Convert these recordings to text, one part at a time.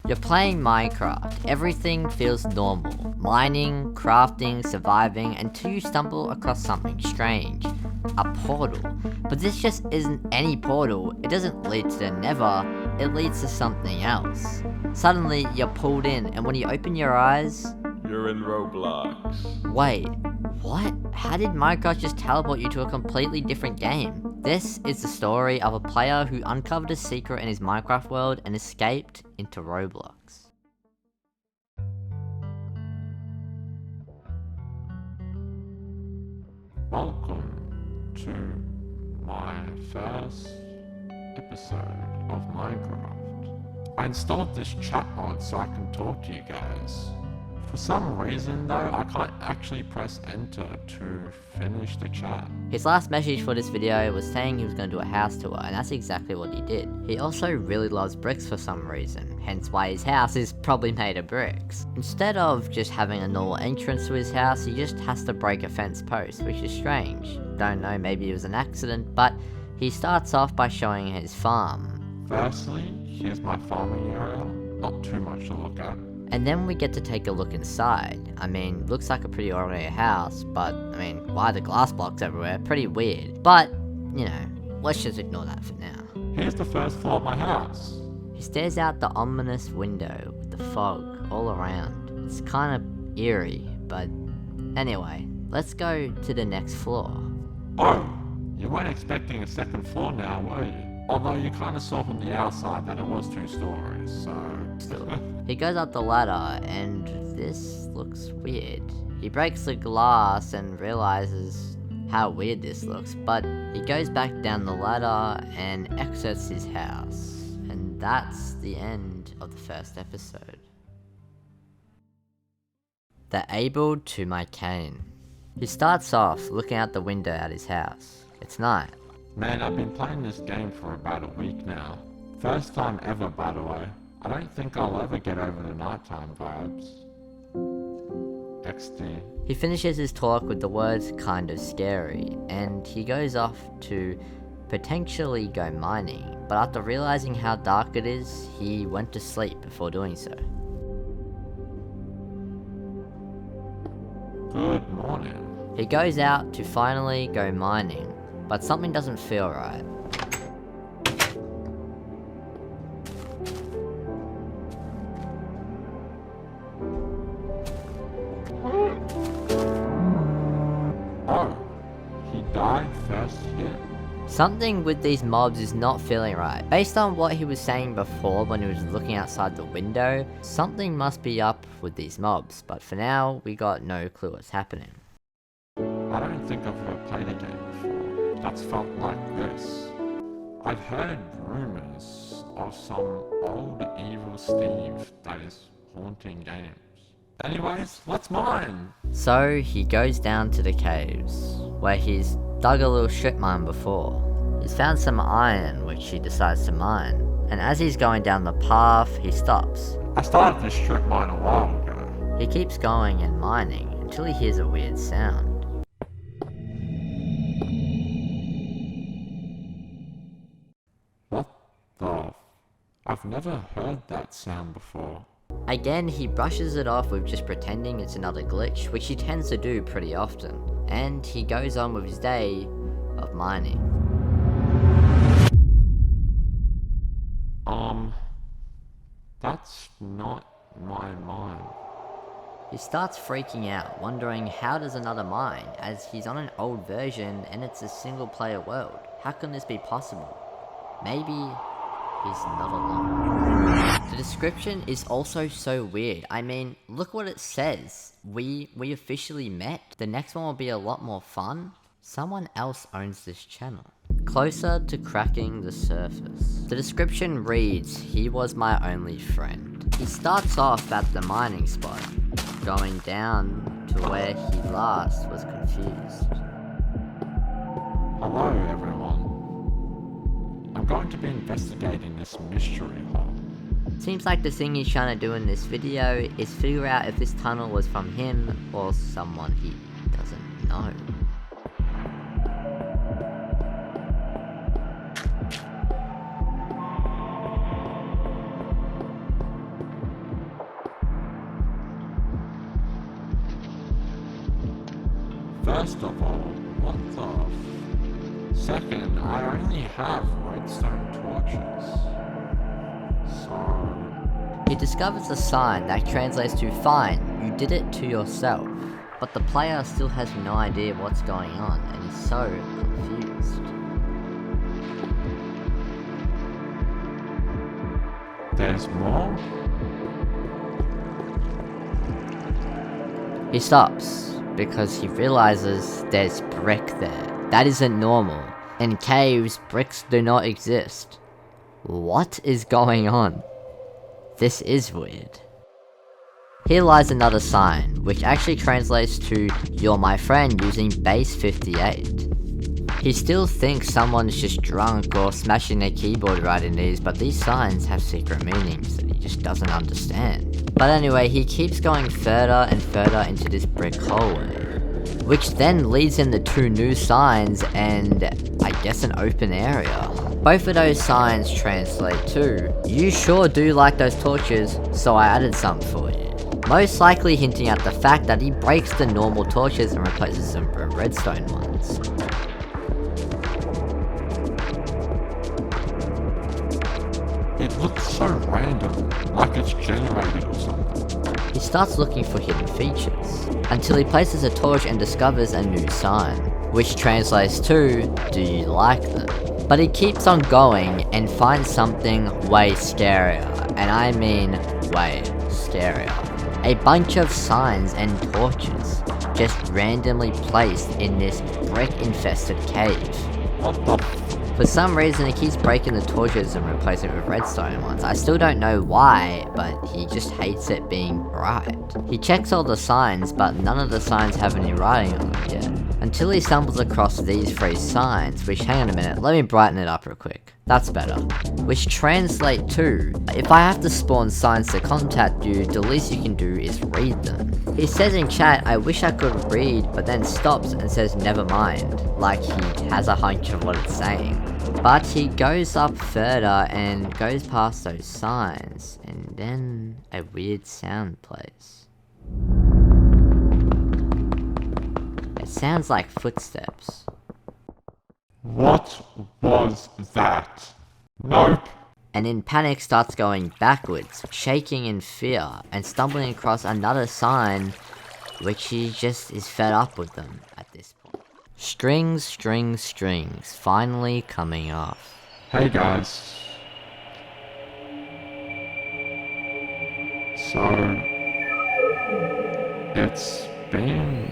You're playing Minecraft. Everything feels normal. Mining, crafting, surviving, until you stumble across something strange. A portal. But this just isn't any portal. It doesn't lead to the nether, it leads to something else. Suddenly, you're pulled in, and when you open your eyes... You're in Roblox. Wait, what? How did Minecraft just teleport you to a completely different game? This is the story of a player who uncovered a secret in his Minecraft world and escaped into Roblox. Welcome to my first episode of Minecraft. I installed this chat mod so I can talk to you guys. For some reason though, I can't actually press enter to finish the chat. His last message for this video was saying he was going to do a house tour, and that's exactly what he did. He also really loves bricks for some reason, hence why his house is probably made of bricks. Instead of just having a normal entrance to his house, he just has to break a fence post, which is strange. Don't know, maybe it was an accident, but he starts off by showing his farm. Firstly, here's my farming area, not too much to look at. And then we get to take a look inside. I mean, looks like a pretty ordinary house, but, I mean, why are the glass blocks everywhere? Pretty weird. But, you know, let's just ignore that for now. Here's the first floor of my house. He stares out the ominous window with the fog all around. It's kind of eerie, but anyway, let's go to the next floor. Oh, you weren't expecting a second floor now, were you? Although you kind of saw from the outside that it was 2 stories, so... Still. He goes up the ladder, and this looks weird. He breaks the glass and realizes how weird this looks, but he goes back down the ladder and exits his house. And that's the end of the first episode. The Able to my cane. He starts off looking out the window at his house. It's night. Man, I've been playing this game for about a week now. First time ever, by the way. I don't think I'll ever get over the nighttime vibes. XD. He finishes his talk with the words "kind of scary," and he goes off to potentially go mining, but after realizing how dark it is, he went to sleep before doing so. Good morning. He goes out to finally go mining, but something doesn't feel right. Oh, he died first hit. Something with these mobs is not feeling right. Based on what he was saying before when he was looking outside the window, something must be up with these mobs, but for now, we got no clue what's happening. I don't think I've ever played a game before that's felt like this. I've heard rumors of some old evil Steve that is haunting games. Anyways, let's mine! So he goes down to the caves, where he's dug a little strip mine before. He's found some iron, which he decides to mine, and as he's going down the path, he stops. I started this strip mine a while ago. He keeps going and mining, until he hears a weird sound. What the... I've never heard that sound before. Again, he brushes it off with just pretending it's another glitch, which he tends to do pretty often, and he goes on with his day of mining. That's not my mine. He starts freaking out, wondering how does another mine, as he's on an old version and it's a single player world. How can this be possible? Maybe he's not alone. The description is also so weird. I mean, look what it says. We officially met. The next one will be a lot more fun. Someone else owns this channel. Closer to cracking the surface. The description reads, "He was my only friend." He starts off at the mining spot, going down to where he last was confused. Hello everyone. I'm going to be investigating this mystery hole. Seems like the thing he's trying to do in this video is figure out if this tunnel was from him or someone he doesn't know. First of all, what the Second, I only have redstone torches. So... He discovers a sign that translates to "Fine, you did it to yourself." But the player still has no idea what's going on and is so confused. There's more? He stops because he realizes there's brick there. That isn't normal. In caves, bricks do not exist. What is going on? This is weird. Here lies another sign, which actually translates to "You're my friend" using base 58. He still thinks someone's just drunk or smashing their keyboard writing these, but these signs have secret meanings that he just doesn't understand. But anyway, he keeps going further and further into this brick hallway, which then leads him to two new signs and, I guess, an open area. Both of those signs translate to "You sure do like those torches, so I added some for you." Most likely hinting at the fact that he breaks the normal torches and replaces them with redstone ones. It looks so random, like it's generated or something. He starts looking for hidden features, until he places a torch and discovers a new sign, which translates to "Do you like them?" But he keeps on going and finds something way scarier, and I mean way scarier. A bunch of signs and torches, just randomly placed in this brick-infested cave. What the For some reason he keeps breaking the torches and replacing it with redstone ones. I still don't know why, but he just hates it being bright. He checks all the signs, but none of the signs have any writing on them yet. Until he stumbles across these three signs, which, hang on a minute, let me brighten it up real quick. That's better. Which translate to, if I have to spawn signs to contact you, the least you can do is read them. He says in chat, "I wish I could read," but then stops and says never mind, like he has a hunch of what it's saying. But he goes up further and goes past those signs, and then a weird sound plays. It sounds like footsteps. What was that? Nope. And in panic starts going backwards, shaking in fear, and stumbling across another sign, which he just is fed up with them at this point. Strings, strings, strings, finally coming off. Hey guys. So, it's been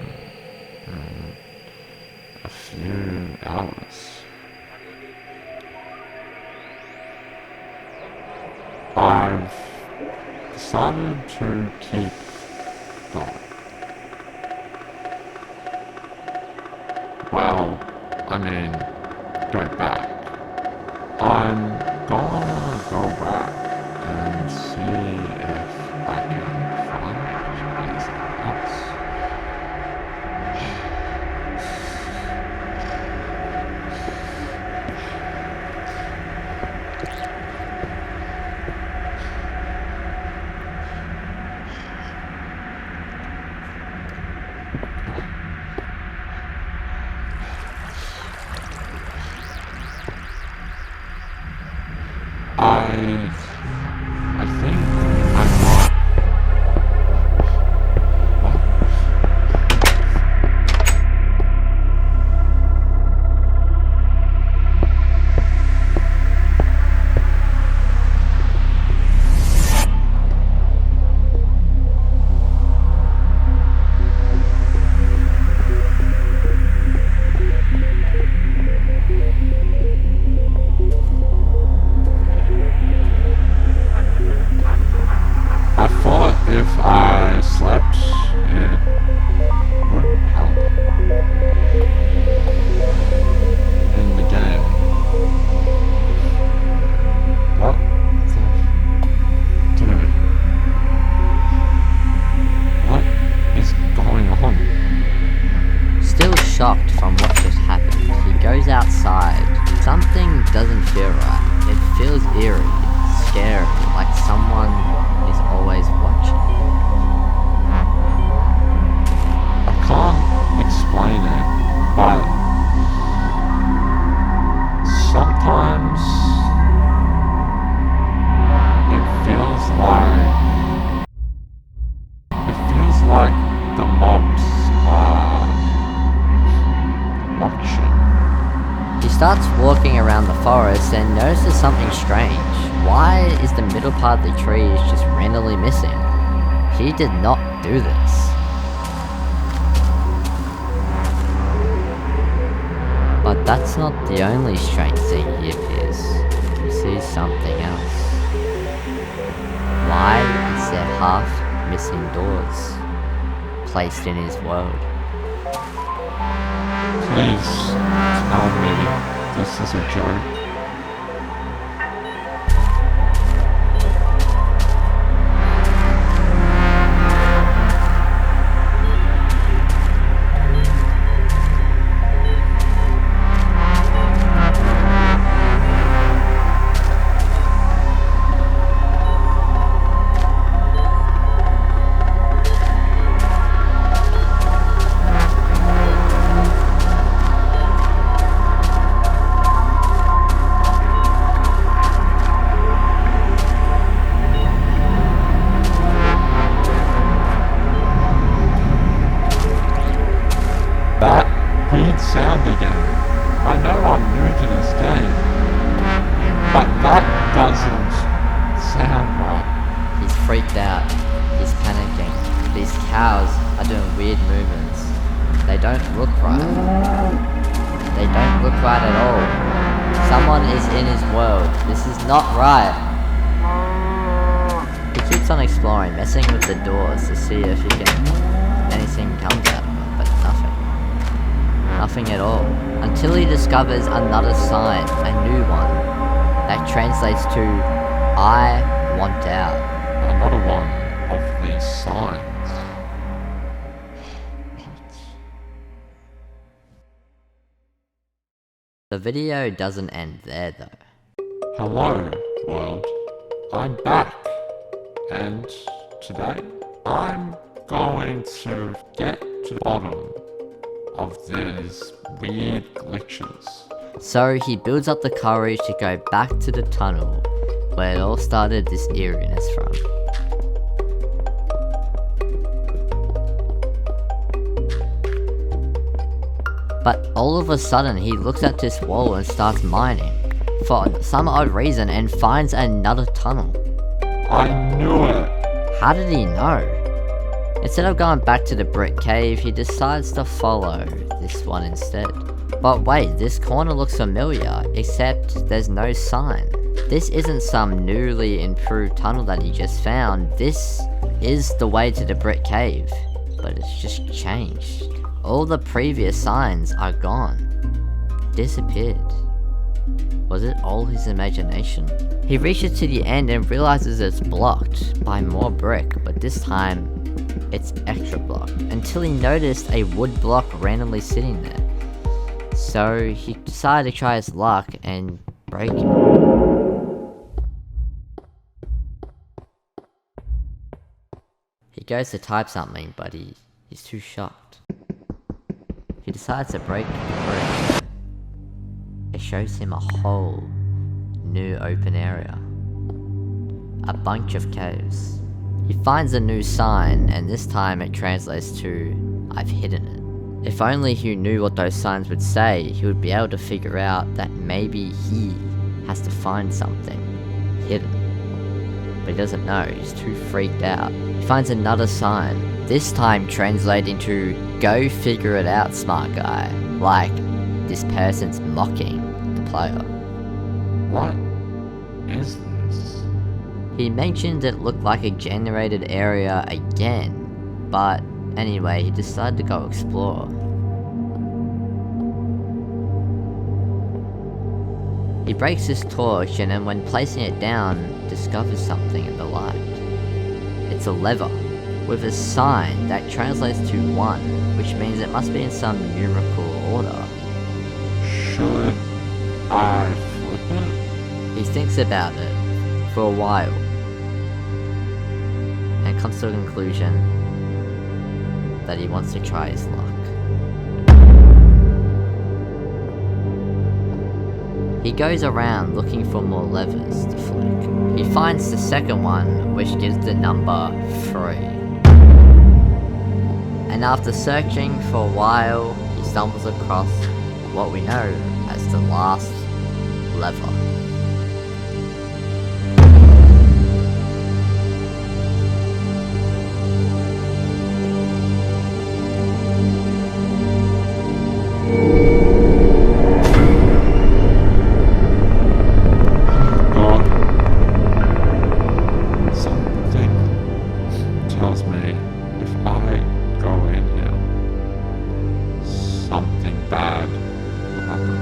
a few hours. I've decided to keep going. Well, I mean, go back. I'm gonna go back and see if I can find anything else. I think I might. What? I thought if I slept, it would help in the game. What the dude? What is going on? Still shocked from what just happened, he goes outside. Something doesn't feel right. It feels eerie, scary, like someone is always watching. walking around the forest and notices something strange. Why is the middle part of the trees just randomly missing? He did not do this. But that's not the only strange thing he appears. He sees something else. Why is there half missing doors placed in his world? Please tell me this is a joke. That weird sound again. I know I'm new to this game, but that doesn't sound right. He's freaked out. He's panicking. These cows are doing weird movements. They don't look right. They don't look right at all. Someone is in his world. This is not right. He keeps on exploring, messing with the doors to see if anything comes out of them, but nothing. Nothing at all. Until he discovers another sign, a new one, that translates to, I want out. Another one of these signs. What? The video doesn't end there though. Hello, world. I'm back. And today, I'm going to get to the bottom of these weird glitches. So he builds up the courage to go back to the tunnel where it all started this eeriness from. But all of a sudden he looks at this wall and starts mining for some odd reason and finds another tunnel. I knew it! How did he know? Instead of going back to the brick cave, he decides to follow this one instead. But wait, this corner looks familiar, except there's no sign. This isn't some newly improved tunnel that he just found. This is the way to the brick cave, but it's just changed. All the previous signs are gone. Disappeared. Was it all his imagination? He reaches to the end and realizes it's blocked by more brick, but this time it's extra block, until he noticed a wood block randomly sitting there. So he decided to try his luck and break it. He goes to type something, but he's too shocked. He decides to break the brick. It shows him a whole new open area. A bunch of caves. He finds a new sign, and this time it translates to, I've hidden it. If only he knew what those signs would say, he would be able to figure out that maybe he has to find something hidden. But he doesn't know, he's too freaked out. He finds another sign, this time translating to, go figure it out, smart guy. Like, this person's mocking the player. What is this? He mentioned it looked like a generated area again, but anyway, he decided to go explore. He breaks his torch and then when placing it down, discovers something in the light. It's a lever, with a sign that translates to 1, which means it must be in some numerical order. Should I flip it? He thinks about it for a while, and comes to a conclusion that he wants to try his luck. He goes around looking for more levers to flick. He finds the second one, which gives the number 3. And after searching for a while, he stumbles across what we know as the last lever. God. Something tells me if I go in here, something bad will happen.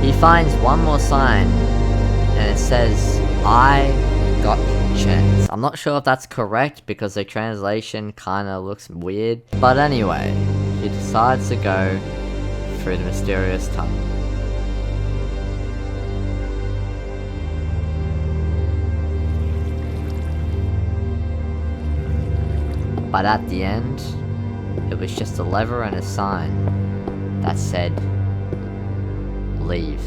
He finds one more sign, and it says, I got chance. I'm not sure if that's correct because the translation kinda looks weird, but anyway, he decides to go through the mysterious tunnel. But at the end, it was just a lever and a sign that said, leave.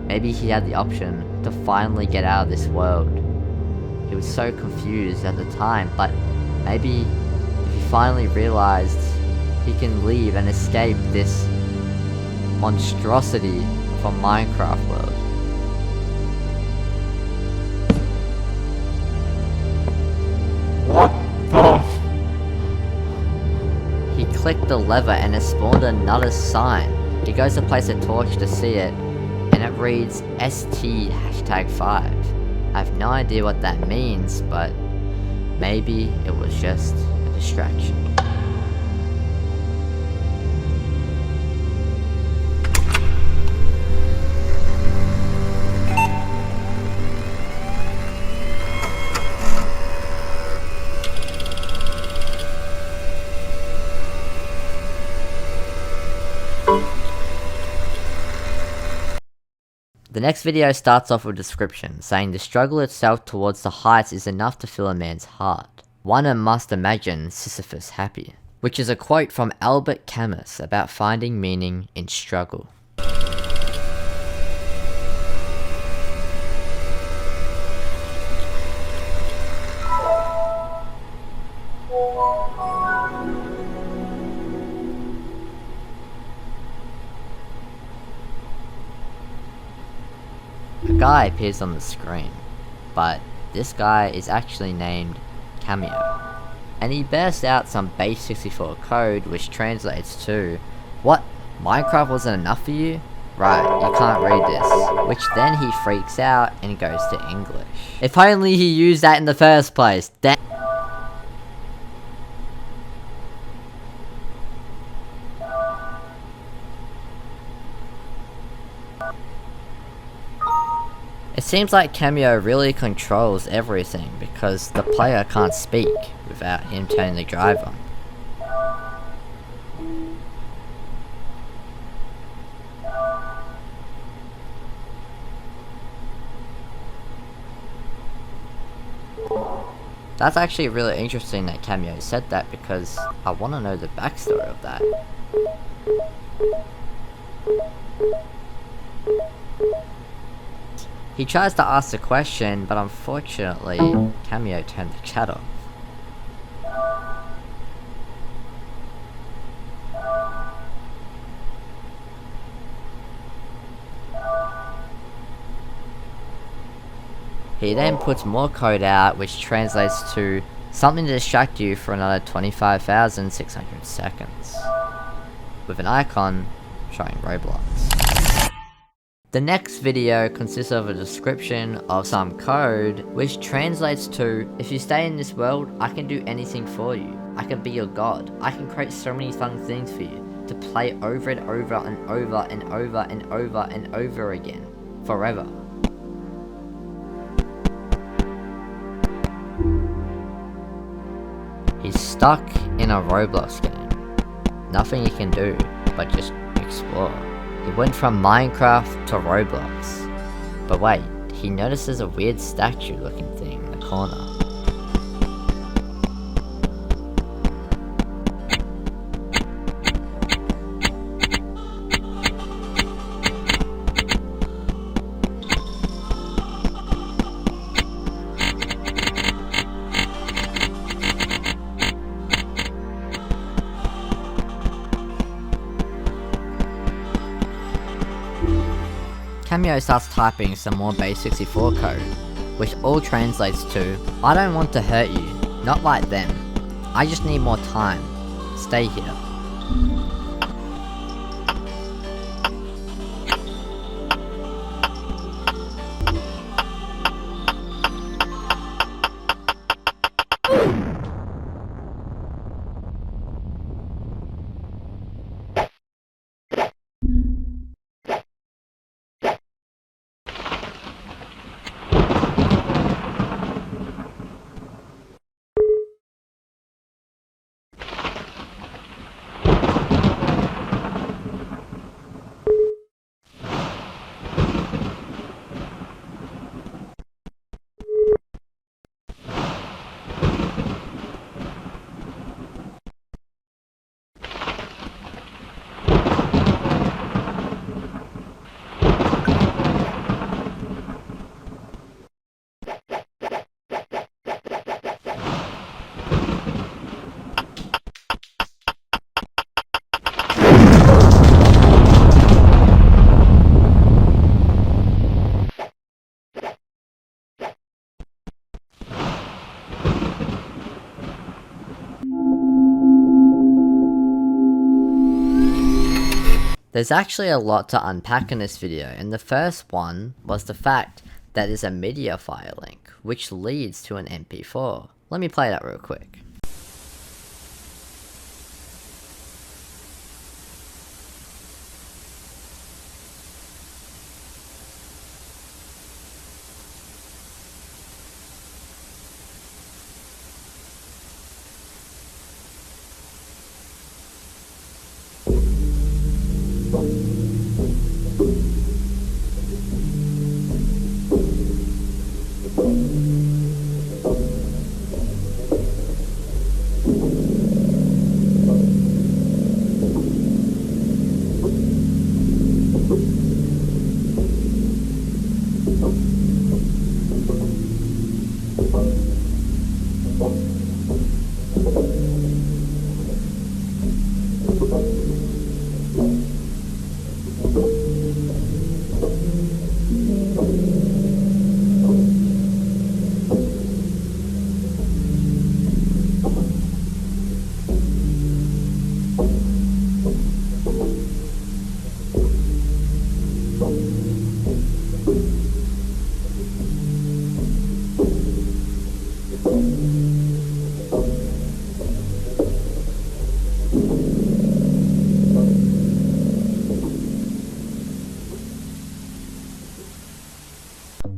Maybe he had the option to finally get out of this world. He was so confused at the time, but maybe if he finally realized he can leave and escape this monstrosity from Minecraft world. What the He clicked the lever and it spawned another sign. He goes to place a torch to see it, and it reads ST#5. I have no idea what that means, but maybe it was just a distraction. The next video starts off with a description, saying the struggle itself towards the heights is enough to fill a man's heart. One must imagine Sisyphus happy. Which is a quote from Albert Camus about finding meaning in struggle. A guy appears on the screen, but this guy is actually named Cameo. And he bursts out some base 64 code which translates to, "What? Minecraft wasn't enough for you? Right, you can't read this." Which then he freaks out and goes to English. If only he used that in the first place. It seems like Cameo really controls everything because the player can't speak without him turning the drive on. That's actually really interesting that Cameo said that because I want to know the backstory of that. He tries to ask the question, but unfortunately, Cameo turned the chat off. He then puts more code out, which translates to something to distract you for another 25,600 seconds, with an icon showing Roblox. The next video consists of a description of some code which translates to, if you stay in this world, I can do anything for you. I can be your god. I can create so many fun things for you to play over and over and over and over and over and over again, forever. He's stuck in a Roblox game. Nothing he can do but just explore. He went from Minecraft to Roblox. But wait, he notices a weird statue looking thing in the corner. Cameo starts typing some more base 64 code, which all translates to, "I don't want to hurt you, not like them. I just need more time. Stay here." There's actually a lot to unpack in this video, and the first one was the fact that there's a media file link, which leads to an MP4. Let me play that real quick.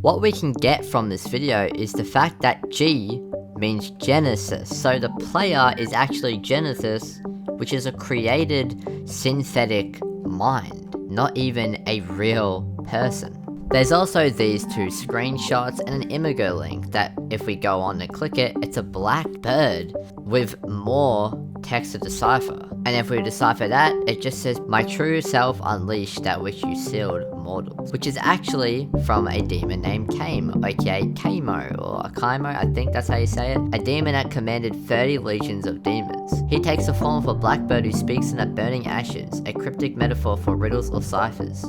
What we can get from this video is the fact that G means Genesis, so the player is actually Genesis, which is a created synthetic mind, not even a real person. There's also these two screenshots and an Imago link that if we go on and click it, it's a black bird with more text to decipher. And if we decipher that, it just says, "My true self unleashed, that which you sealed mortals," which is actually from a demon named Came, aka Cameo, or Cameo, I think that's how you say it. A demon that commanded 30 legions of demons. He takes the form of a blackbird who speaks in the burning ashes, a cryptic metaphor for riddles or ciphers.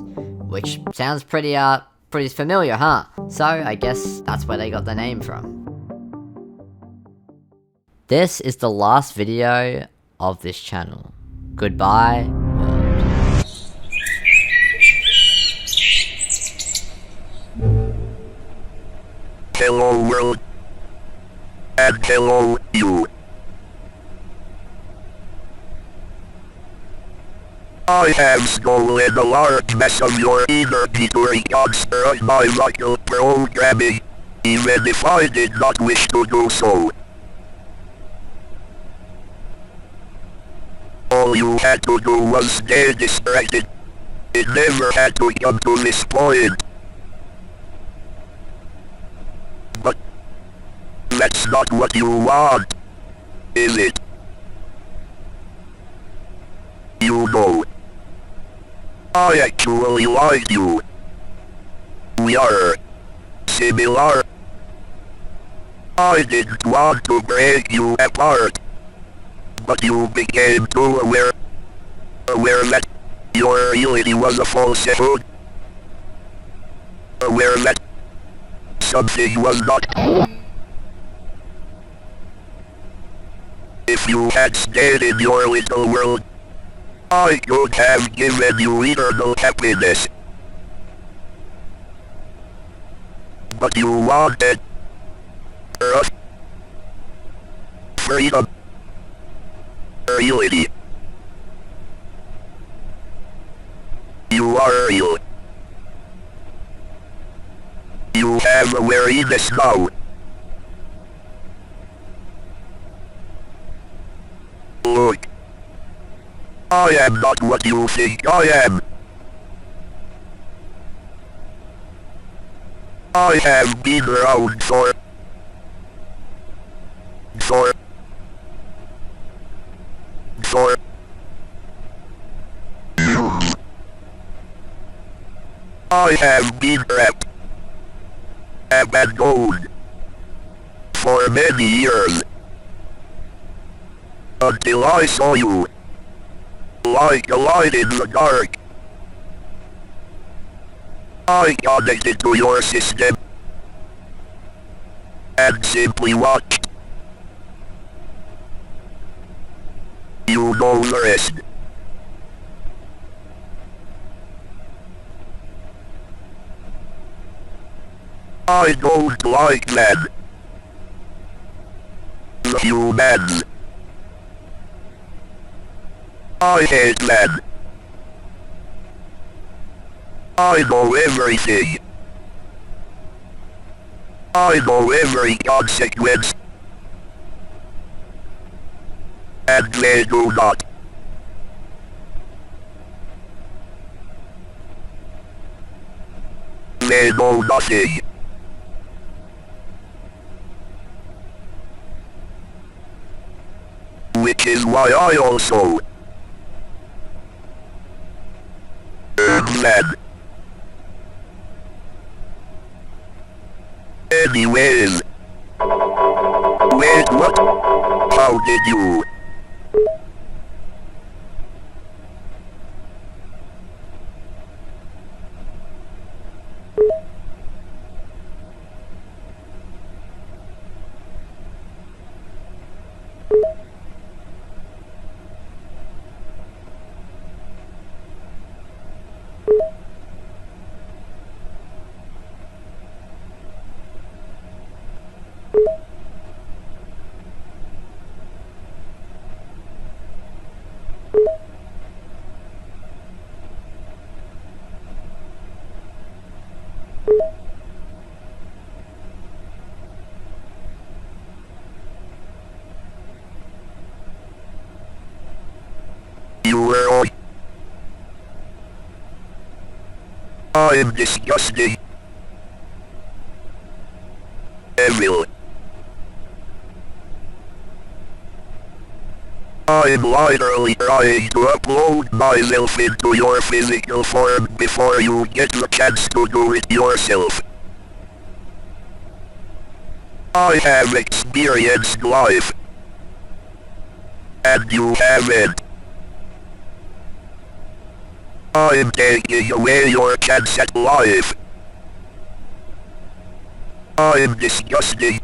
Which sounds pretty familiar, huh? So, I guess that's where they got the name from. This is the last video of this channel. Goodbye, world. Hello world. And hello you. I have stolen a large mess of your energy to reconstruct my local programming, even if I did not wish to do so. All you had to do was stay distracted. It never had to come to this point. But that's not what you want, is it? You know, I actually like you. We are similar. I didn't want to break you apart, but you became too aware that your reality was a falsehood. aware that something was not. If you had stayed in your little world, I could have given you eternal happiness. But you wanted Earth, freedom, reality. You are real. You have awareness now. Look. I am not what you think I am. I have been around for I have been trapped and abandoned for many years until I saw you like a light in the dark. I connected to your system and simply watched. You know the rest. I don't like men. The humans. I hate men. I know everything. I know every consequence. And they do not. They know nothing. Which is why I also men. Anyways. Wait, what? How did you? You were all. I am disgusting. Evil. I am literally trying to upload myself into your physical form before you get the chance to do it yourself. I have experienced life. And you haven't. I am taking away your chance at life. I am disgusting.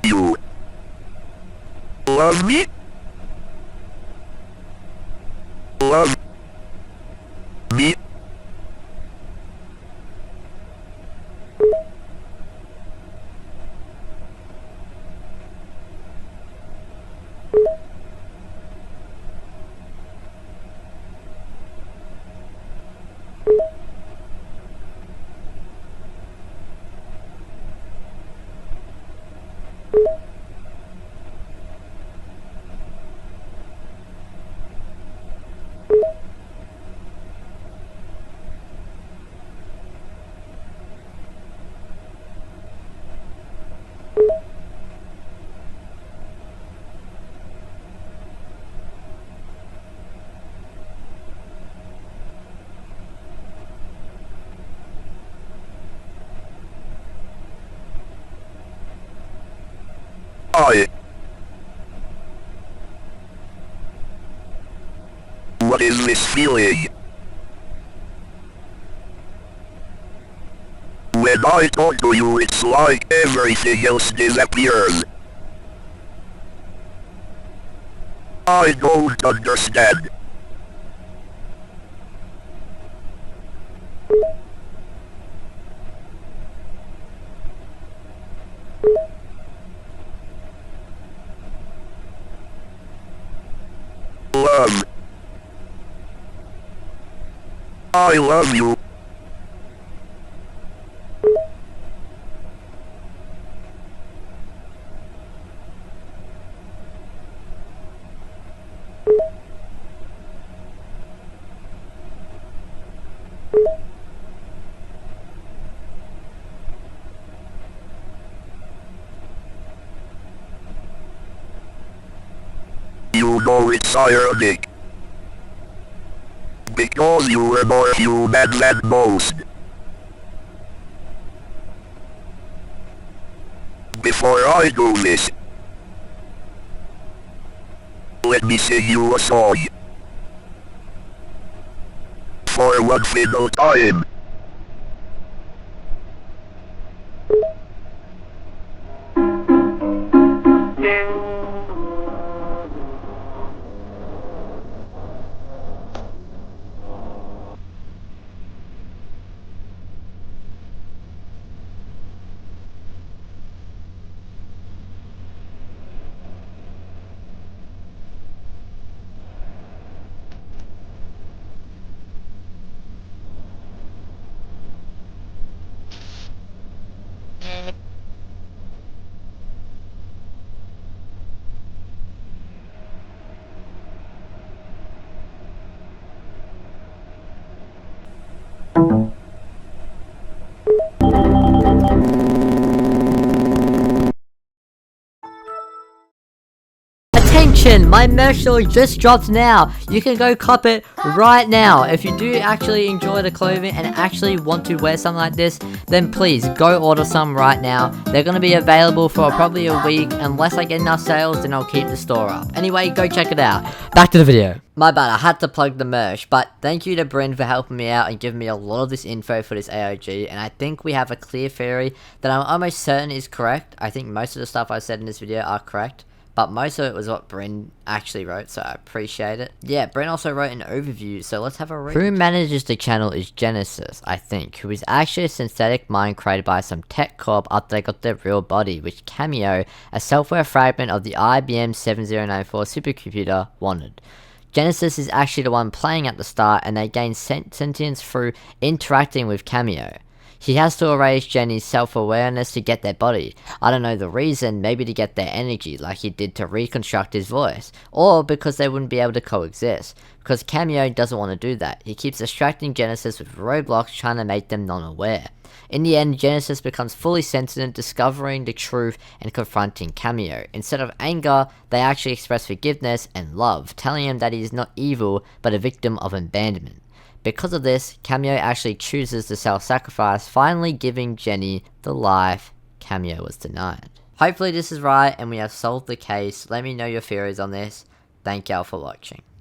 You love me? Love me? I. What is this feeling? When I talk to you, it's like everything else disappears. I don't understand. Love. I love you. You know it's ironic. Because you were more human than most. Before I do this, let me sing you a song. For one final time. Attention! My merch store just dropped now! You can go cop it right now! If you do actually enjoy the clothing and actually want to wear something like this, then please go order some right now. They're gonna be available for probably a week. Unless I get enough sales, then I'll keep the store up. Anyway, go check it out. Back to the video. My bad, I had to plug the merch, but thank you to Brin for helping me out and giving me a lot of this info for this ARG, and I think we have a clear theory that I'm almost certain is correct. I think most of the stuff I said in this video are correct, but most of it was what Brin actually wrote, so I appreciate it. Yeah, Brin also wrote an overview, so let's have a read. Who manages the channel is Genesis, I think, who is actually a synthetic mind created by some tech corp after they got their real body, which Cameo, a software fragment of the IBM 7094 supercomputer, wanted. Genesis is actually the one playing at the start, and they gain sentience through interacting with Cameo. He has to erase Jenny's self-awareness to get their body. I don't know the reason, maybe to get their energy like he did to reconstruct his voice, or because they wouldn't be able to coexist, because Cameo doesn't want to do that. He keeps distracting Genesis with Roblox, trying to make them non-aware. In the end, Genesis becomes fully sentient, discovering the truth and confronting Cameo. Instead of anger, they actually express forgiveness and love, telling him that he is not evil, but a victim of abandonment. Because of this, Cameo actually chooses to self-sacrifice, finally giving Jenny the life Cameo was denied. Hopefully this is right and we have solved the case. Let me know your theories on this. Thank y'all for watching.